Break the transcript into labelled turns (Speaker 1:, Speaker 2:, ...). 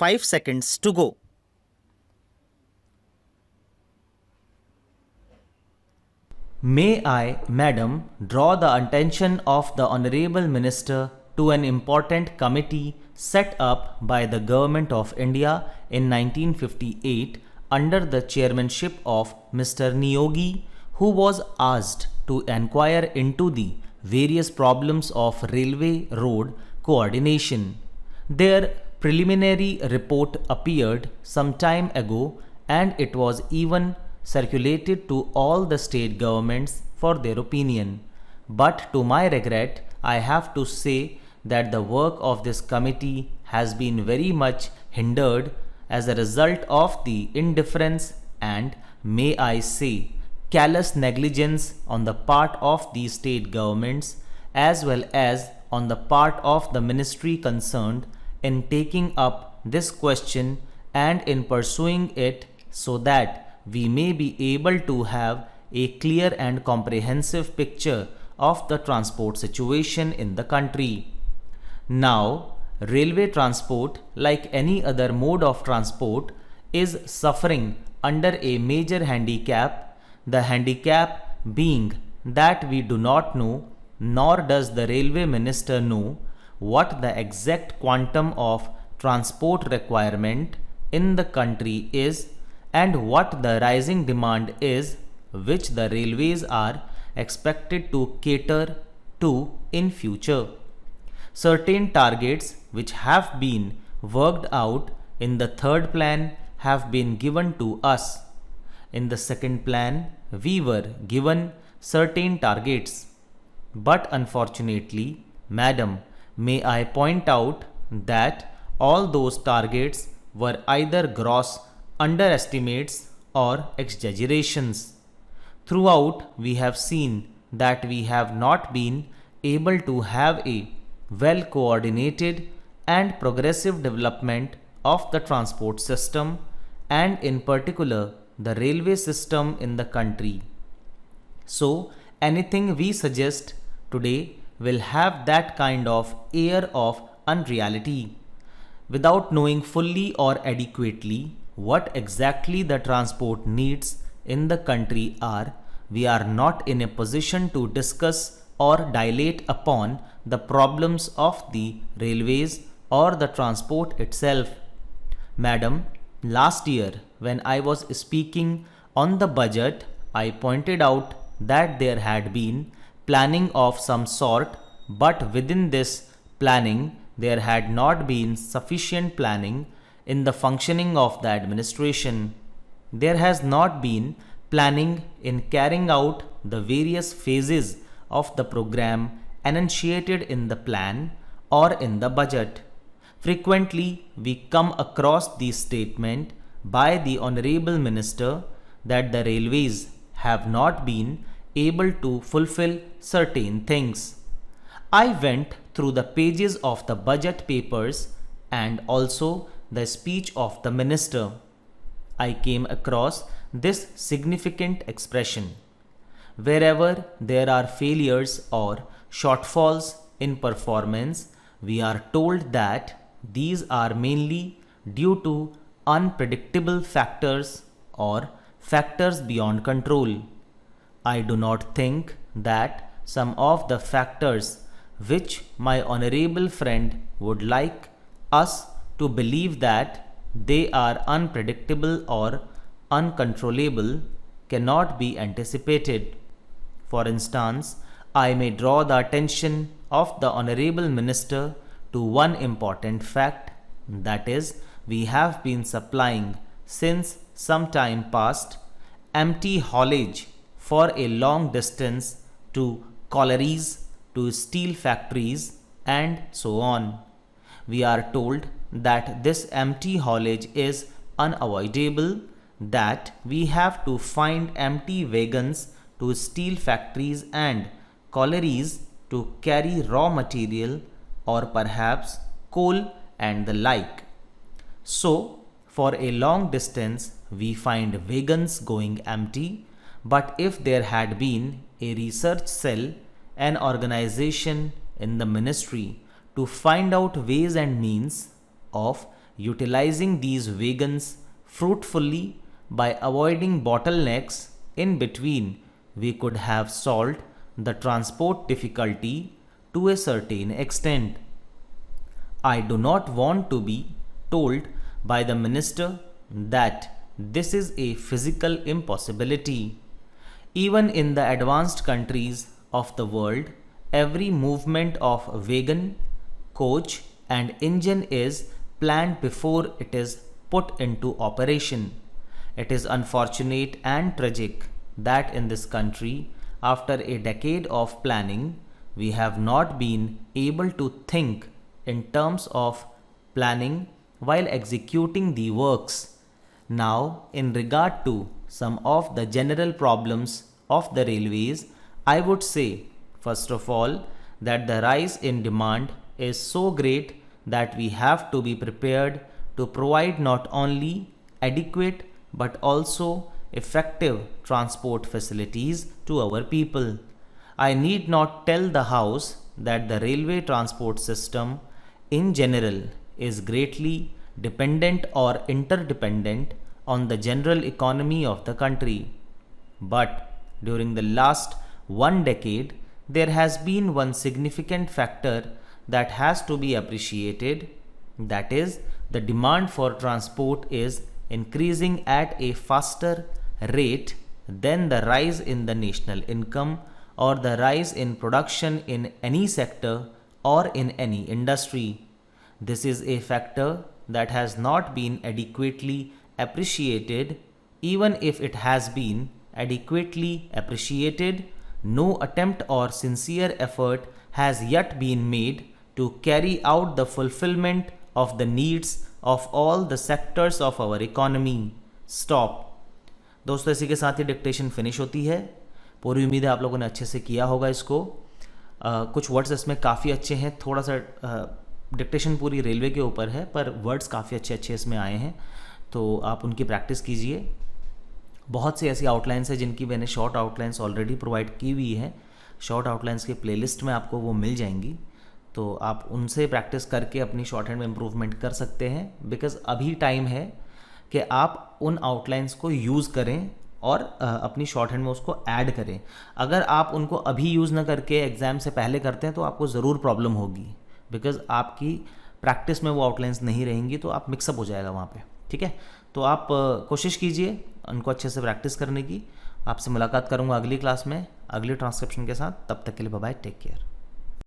Speaker 1: 5 seconds to go.
Speaker 2: May I, Madam, draw the attention of the Honorable Minister to an important committee set up by the Government of India in 1958 under the chairmanship of Mr. Niyogi, who was asked to inquire into the various problems of railway road coordination. Their preliminary report appeared some time ago and it was even circulated to all the state governments for their opinion. But to my regret, I have to say that the work of this committee has been very much hindered as a result of the indifference and, may I say, callous negligence on the part of the state governments as well as on the part of the ministry concerned in taking up this question and in pursuing it so that we may be able to have a clear and comprehensive picture of the transport situation in the country. Now, railway transport, like any other mode of transport, is suffering under a major handicap, the handicap being that we do not know, nor does the railway minister know, what the exact quantum of transport requirement in the country is and what the rising demand is which the railways are expected to cater to in future. Certain targets which have been worked out in the third plan have been given to us. In the second plan, we were given certain targets. But unfortunately, Madam, may I point out that all those targets were either gross underestimates or exaggerations. Throughout, we have seen that we have not been able to have a well coordinated and progressive development of the transport system and in particular the railway system in the country. So, anything we suggest today will have that kind of air of unreality. Without knowing fully or adequately what exactly the transport needs in the country are, we are not in a position to discuss or dilate upon the problems of the railways or the transport itself. Madam, last year when I was speaking on the budget, I pointed out that there had been planning of some sort, but within this planning there had not been sufficient planning in the functioning of the administration. There has not been planning in carrying out the various phases of the program enunciated in the plan or in the budget. Frequently, we come across the statement by the Honorable Minister that the railways have not been able to fulfill certain things. I went through the pages of the budget papers and also the speech of the minister. I came across this significant expression. Wherever there are failures or shortfalls in performance, we are told that these are mainly due to unpredictable factors or factors beyond control. I do not think that some of the factors which my honorable friend would like us to believe that they are unpredictable or uncontrollable cannot be anticipated. For instance, I may draw the attention of the Honorable Minister to one important fact, that is, we have been supplying since some time past empty haulage for a long distance to collieries, to steel factories, and so on. We are told that this empty haulage is unavoidable, that we have to find empty wagons to steel factories and collieries to carry raw material or perhaps coal and the like. So, for a long distance, we find wagons going empty, but if there had been a research cell, an organization in the ministry to find out ways and means of utilizing these wagons fruitfully by avoiding bottlenecks in between, we could have solved the transport difficulty to a certain extent. I do not want to be told by the minister that this is a physical impossibility. Even in the advanced countries of the world, every movement of wagon, coach, and engine is planned before it is put into operation. It is unfortunate and tragic that in this country, after a decade of planning, we have not been able to think in terms of planning while executing the works. Now, in regard to some of the general problems of the railways, I would say, first of all, that the rise in demand is so great that we have to be prepared to provide not only adequate but also effective transport facilities to our people. I need not tell the House that the railway transport system in general is greatly dependent or interdependent on the general economy of the country. But during the last 1 decade, there has been one significant factor that has to be appreciated, that is, the demand for transport is increasing at a faster rate than the rise in the national income or the rise in production in any sector or in any industry. This is a factor that has not been adequately appreciated. Even if it has been adequately appreciated, no attempt or sincere effort has yet been made to carry out the fulfillment of the needs of all the sectors of our economy. Stop. दोस्तों इसी के साथ ही dictation finish होती है। पूरी उम्मीद है आप लोगों ने अच्छे से किया होगा इसको। कुछ वर्ड्स इसमें काफ़ी अच्छे हैं, थोड़ा सा डिक्टेशन पूरी रेलवे के ऊपर है पर वर्ड्स काफ़ी अच्छे अच्छे इसमें आए हैं, तो आप उनकी प्रैक्टिस कीजिए। बहुत सी ऐसी आउटलाइंस है जिनकी मैंने शॉर्ट आउटलाइंस ऑलरेडी प्रोवाइड की हुई है, शॉर्ट आउटलाइंस के प्लेलिस्ट में आपको वो मिल जाएंगी, तो आप उनसे प्रैक्टिस करके अपनी शॉर्ट हैंड में इम्प्रूवमेंट कर सकते हैं। बिकॉज अभी टाइम है कि आप उन आउटलाइंस को यूज़ करें और अपनी शॉर्ट हैंड में उसको ऐड करें। अगर आप उनको अभी यूज़ ना करके एग्ज़ाम से पहले करते हैं तो आपको ज़रूर प्रॉब्लम होगी, बिकॉज आपकी प्रैक्टिस में वो आउटलाइंस नहीं रहेंगी, तो आप मिक्सअप हो जाएगा वहाँ पे। ठीक है, तो आप कोशिश कीजिए उनको अच्छे से प्रैक्टिस करने की। आपसे मुलाकात करूँगा अगली क्लास में अगली ट्रांसक्रिप्शन के साथ। तब तक के लिए बाय बाय, टेक केयर।